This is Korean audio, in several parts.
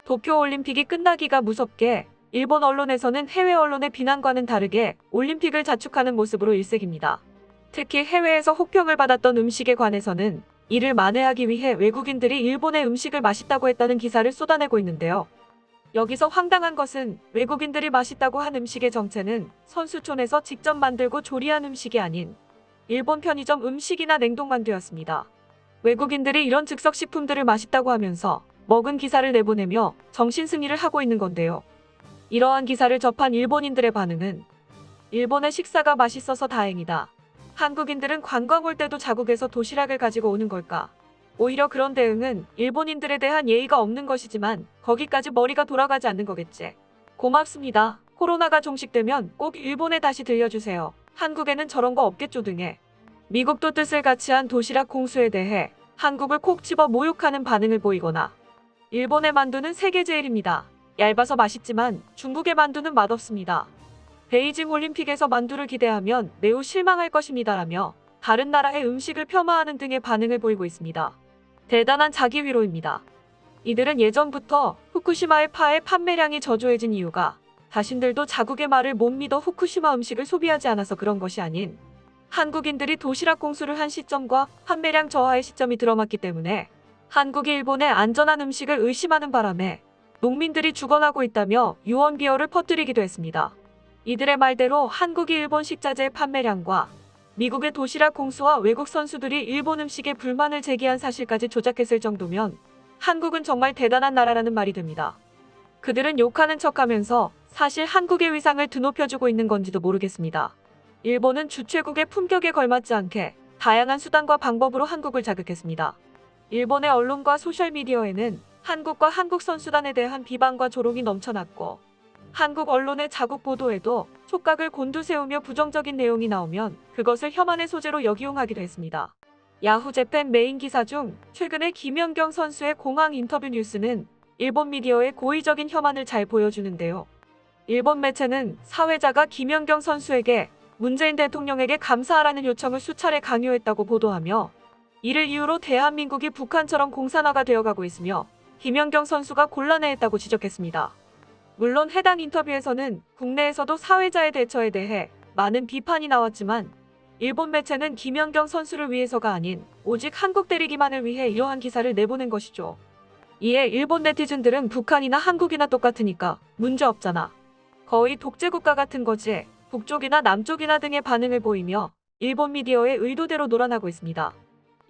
도쿄올림픽이 끝나기가 무섭게 일본 언론에서는 해외 언론의 비난과는 다르게 올림픽을 자축하는 모습으로 일색입니다. 특히 해외에서 혹평을 받았던 음식에 관해서는 이를 만회하기 위해 외국인들이 일본의 음식을 맛있다고 했다는 기사를 쏟아내고 있는데요. 여기서 황당한 것은 외국인들이 맛있다고 한 음식의 정체는 선수촌에서 직접 만들고 조리한 음식이 아닌 일본 편의점 음식이나 냉동만두였습니다. 외국인들이 이런 즉석식품들을 맛있다고 하면서 먹은 기사를 내보내며 정신승리를 하고 있는 건데요. 이러한 기사를 접한 일본인들의 반응은 일본의 식사가 맛있어서 다행이다. 한국인들은 관광 올 때도 자국에서 도시락을 가지고 오는 걸까? 오히려 그런 대응은 일본인들에 대한 예의가 없는 것이지만 거기까지 머리가 돌아가지 않는 거겠지. 고맙습니다. 코로나가 종식되면 꼭 일본에 다시 들려주세요. 한국에는 저런 거 없겠죠 등의 미국도 뜻을 같이 한 도시락 공수에 대해 한국을 콕 집어 모욕하는 반응을 보이거나 일본의 만두는 세계 제일입니다. 얇아서 맛있지만 중국의 만두는 맛없습니다. 베이징 올림픽에서 만두를 기대하면 매우 실망할 것입니다라며 다른 나라의 음식을 폄하하는 등의 반응을 보이고 있습니다. 대단한 자기 위로입니다. 이들은 예전부터 후쿠시마의 파의 판매량이 저조해진 이유가 자신들도 자국의 말을 못 믿어 후쿠시마 음식을 소비하지 않아서 그런 것이 아닌 한국인들이 도시락 공수를 한 시점과 판매량 저하의 시점이 들어맞기 때문에 한국이 일본의 안전한 음식을 의심하는 바람에 농민들이 죽어나고 있다며 유언비어를 퍼뜨리기도 했습니다. 이들의 말대로 한국이 일본 식자재의 판매량과 미국의 도시락 공수와 외국 선수들이 일본 음식에 불만을 제기한 사실까지 조작했을 정도면 한국은 정말 대단한 나라라는 말이 됩니다. 그들은 욕하는 척하면서 사실 한국의 위상을 드높여주고 있는 건지도 모르겠습니다. 일본은 주최국의 품격에 걸맞지 않게 다양한 수단과 방법으로 한국을 자극했습니다. 일본의 언론과 소셜미디어에는 한국과 한국 선수단에 대한 비방과 조롱이 넘쳐났고 한국 언론의 자국 보도에도 촉각을 곤두세우며 부정적인 내용이 나오면 그것을 혐한의 소재로 역이용하기도 했습니다. 야후 재팬 메인 기사 중 최근의 김연경 선수의 공항 인터뷰 뉴스는 일본 미디어의 고의적인 혐한을 잘 보여주는데요. 일본 매체는 사회자가 김연경 선수에게 문재인 대통령에게 감사하라는 요청을 수차례 강요했다고 보도하며 이를 이유로 대한민국이 북한처럼 공산화가 되어가고 있으며 김연경 선수가 곤란해했다고 지적했습니다. 물론 해당 인터뷰에서는 국내에서도 사회자의 대처에 대해 많은 비판이 나왔지만 일본 매체는 김연경 선수를 위해서가 아닌 오직 한국 때리기만을 위해 이러한 기사를 내보낸 것이죠. 이에 일본 네티즌들은 북한이나 한국이나 똑같으니까 문제없잖아. 거의 독재국가 같은 거지. 북쪽이나 남쪽이나 등의 반응을 보이며 일본 미디어의 의도대로 놀아나고 있습니다.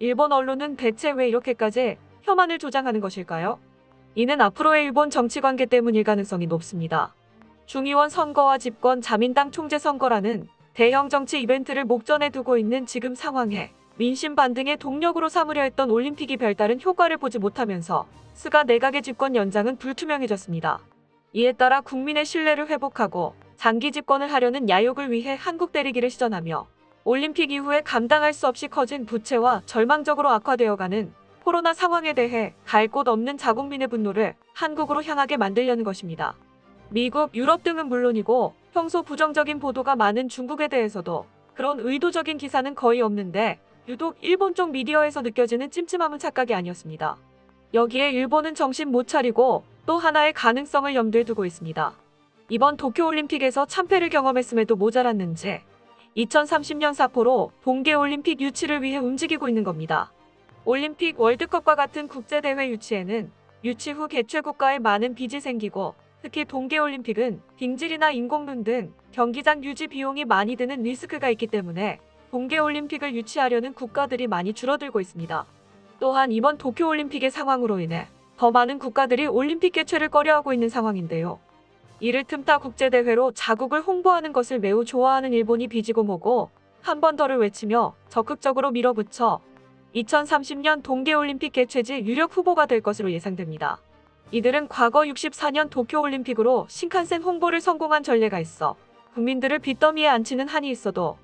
일본 언론은 대체 왜 이렇게까지 혐한을 조장하는 것일까요? 이는 앞으로의 일본 정치관계 때문일 가능성이 높습니다. 중의원 선거와 집권 자민당 총재 선거라는 대형 정치 이벤트를 목전에 두고 있는 지금 상황에 민심 반등의 동력으로 삼으려 했던 올림픽이 별다른 효과를 보지 못하면서 스가 내각의 집권 연장은 불투명해졌습니다. 이에 따라 국민의 신뢰를 회복하고 장기 집권을 하려는 야욕을 위해 한국 때리기를 시전하며 올림픽 이후에 감당할 수 없이 커진 부채와 절망적으로 악화되어가는 코로나 상황에 대해 갈 곳 없는 자국민의 분노를 한국으로 향하게 만들려는 것입니다. 미국, 유럽 등은 물론이고 평소 부정적인 보도가 많은 중국에 대해서도 그런 의도적인 기사는 거의 없는데 유독 일본 쪽 미디어에서 느껴지는 찜찜함은 착각이 아니었습니다. 여기에 일본은 정신 못 차리고 또 하나의 가능성을 염두에 두고 있습니다. 이번 도쿄올림픽에서 참패를 경험했음에도 모자랐는지 2030년 사포로 동계올림픽 유치를 위해 움직이고 있는 겁니다. 올림픽, 월드컵과 같은 국제대회 유치에는 유치 후 개최국가에 많은 빚이 생기고 특히 동계올림픽은 빙질이나 인공눈 등 경기장 유지 비용이 많이 드는 리스크가 있기 때문에 동계올림픽을 유치하려는 국가들이 많이 줄어들고 있습니다. 또한 이번 도쿄올림픽의 상황으로 인해 더 많은 국가들이 올림픽 개최를 꺼려하고 있는 상황인데요. 이를 틈타 국제대회로 자국을 홍보하는 것을 매우 좋아하는 일본이 비지고 모고 한 번 더를 외치며 적극적으로 밀어붙여 2030년 동계올림픽 개최지 유력 후보가 될 것으로 예상됩니다. 이들은 과거 64년 도쿄올림픽으로 신칸센 홍보를 성공한 전례가 있어 국민들을 빚더미에 앉히는 한이 있어도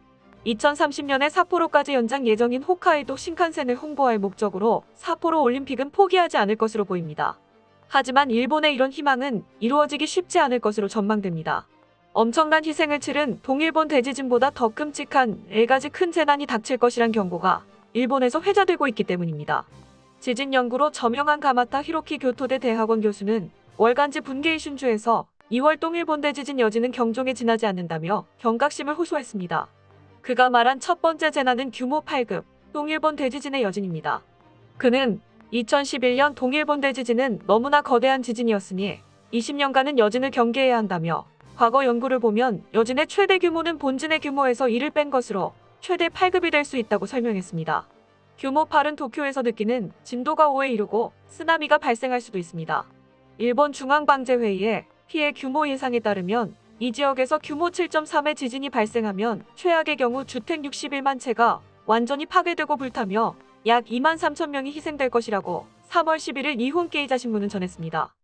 2030년에 삿포로까지 연장 예정인 홋카이도 신칸센을 홍보할 목적으로 삿포로 올림픽은 포기하지 않을 것으로 보입니다. 하지만 일본의 이런 희망은 이루어지기 쉽지 않을 것으로 전망됩니다. 엄청난 희생을 치른 동일본 대지진보다 더 끔찍한 4가지 큰 재난이 닥칠 것이란 경고가 일본에서 회자되고 있기 때문입니다. 지진 연구로 저명한 가마타 히로키 교토대 대학원 교수는 월간지 분계이 슌주에서 2월 동일본 대지진 여진은 경종에 지나지 않는다며 경각심을 호소했습니다. 그가 말한 첫 번째 재난은 규모 8급 동일본 대지진의 여진입니다. 그는 2011년 동일본 대지진은 너무나 거대한 지진이었으니 20년간은 여진을 경계해야 한다며 과거 연구를 보면 여진의 최대 규모는 본진의 규모에서 1을 뺀 것으로 최대 8급이 될 수 있다고 설명했습니다. 규모 8은 도쿄에서 느끼는 진도가 5에 이르고 쓰나미가 발생할 수도 있습니다. 일본 중앙방재회의의 피해 규모 예상에 따르면 이 지역에서 규모 7.3의 지진이 발생하면 최악의 경우 주택 61만 채가 완전히 파괴되고 불타며 약 2만 3천 명이 희생될 것이라고 3월 11일 니혼케이자 신문은 전했습니다.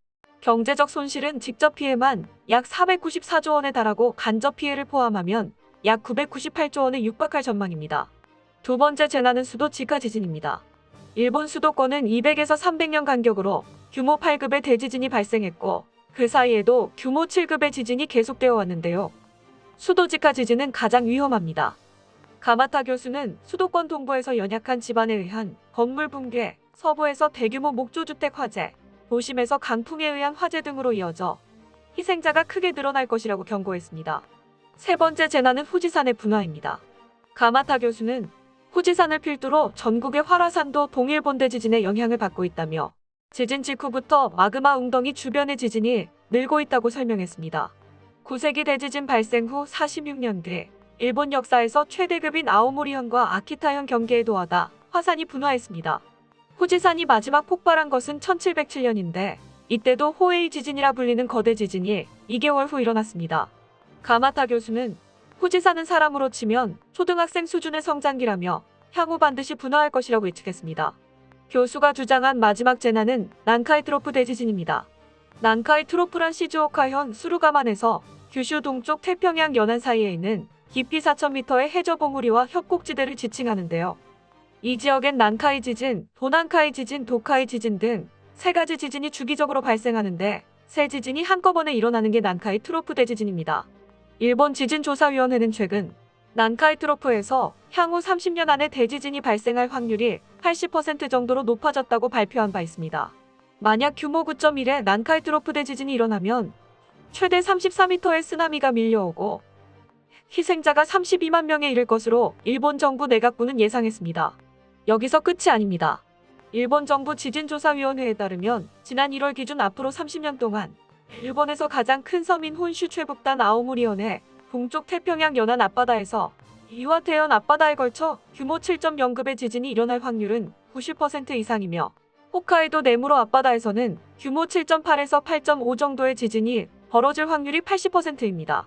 경제적 손실은 직접 피해만 약 494조 원에 달하고 간접 피해를 포함하면 약 998조 원에 육박할 전망입니다. 두 번째 재난은 수도 지카 지진입니다. 일본 수도권은 200에서 300년 간격으로 규모 8급의 대지진이 발생했고 그 사이에도 규모 7급의 지진이 계속되어 왔는데요. 수도 지카 지진은 가장 위험합니다. 가마타 교수는 수도권 동부에서 연약한 지반에 의한 건물 붕괴, 서부에서 대규모 목조주택 화재, 도심에서 강풍에 의한 화재 등으로 이어져 희생자가 크게 늘어날 것이라고 경고했습니다. 세 번째 재난은 후지산의 분화입니다. 가마타 교수는 후지산을 필두로 전국의 활화산도 동일본 대지진의 영향을 받고 있다며 지진 직후부터 마그마 웅덩이 주변의 지진이 늘고 있다고 설명했습니다. 9세기 대지진 발생 후 46년 뒤 일본 역사에서 최대급인 아오모리현과 아키타현 경계에 도하다 화산이 분화했습니다. 후지산이 마지막 폭발한 것은 1707년인데 이때도 호에이 지진이라 불리는 거대 지진이 2개월 후 일어났습니다. 가마타 교수는 후지산은 사람으로 치면 초등학생 수준의 성장기라며 향후 반드시 분화할 것이라고 예측했습니다. 교수가 주장한 마지막 재난은 난카이 트로프 대지진입니다. 난카이 트로프란 시즈오카현 수루가만에서 규슈 동쪽 태평양 연안 사이에 있는 깊이 4,000m의 해저 봉우리와 협곡지대를 지칭하는데요. 이 지역엔 난카이 지진, 도난카이 지진, 도카이 지진 등 세 가지 지진이 주기적으로 발생하는데 세 지진이 한꺼번에 일어나는 게 난카이 트로프 대지진입니다. 일본 지진조사위원회는 최근 난카이 트로프에서 향후 30년 안에 대지진이 발생할 확률이 80% 정도로 높아졌다고 발표한 바 있습니다. 만약 규모 9.1의 난카이 트로프 대지진이 일어나면 최대 34m의 쓰나미가 밀려오고 희생자가 32만 명에 이를 것으로 일본 정부 내각부는 예상했습니다. 여기서 끝이 아닙니다. 일본 정부 지진조사위원회에 따르면 지난 1월 기준 앞으로 30년 동안 일본에서 가장 큰 섬인 혼슈 최북단 아오모리현의 동쪽 태평양 연안 앞바다에서 이와테현 앞바다에 걸쳐 규모 7.0급의 지진이 일어날 확률은 90% 이상이며 홋카이도 네무로 앞바다에서는 규모 7.8에서 8.5 정도의 지진이 벌어질 확률이 80%입니다.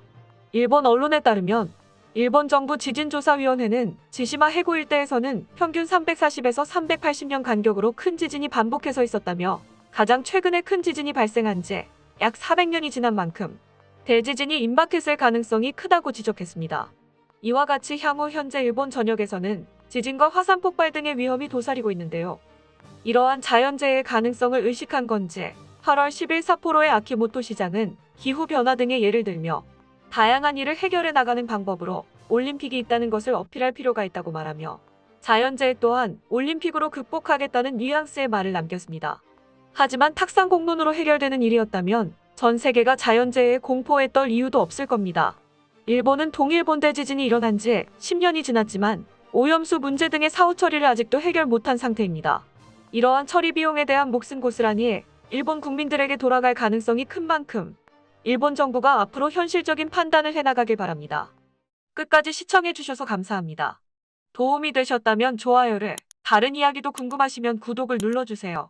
일본 언론에 따르면 일본 정부 지진조사위원회는 지시마 해구 일대에서는 평균 340에서 380년 간격으로 큰 지진이 반복해서 있었다며 가장 최근에 큰 지진이 발생한 지 약 400년이 지난 만큼 대지진이 임박했을 가능성이 크다고 지적했습니다. 이와 같이 향후 현재 일본 전역에서는 지진과 화산 폭발 등의 위험이 도사리고 있는데요. 이러한 자연재해의 가능성을 의식한 건지 8월 10일 삿포로의 아키모토 시장은 기후변화 등의 예를 들며 다양한 일을 해결해 나가는 방법으로 올림픽이 있다는 것을 어필할 필요가 있다고 말하며 자연재해 또한 올림픽으로 극복하겠다는 뉘앙스의 말을 남겼습니다. 하지만 탁상 공론으로 해결되는 일이었다면 전 세계가 자연재해에 공포에 떨 이유도 없을 겁니다. 일본은 동일본 대지진이 일어난 지 10년이 지났지만 오염수 문제 등의 사후 처리를 아직도 해결 못한 상태입니다. 이러한 처리 비용에 대한 몫은 고스란히 일본 국민들에게 돌아갈 가능성이 큰 만큼 일본 정부가 앞으로 현실적인 판단을 해나가길 바랍니다. 끝까지 시청해주셔서 감사합니다. 도움이 되셨다면 좋아요를, 다른 이야기도 궁금하시면 구독을 눌러주세요.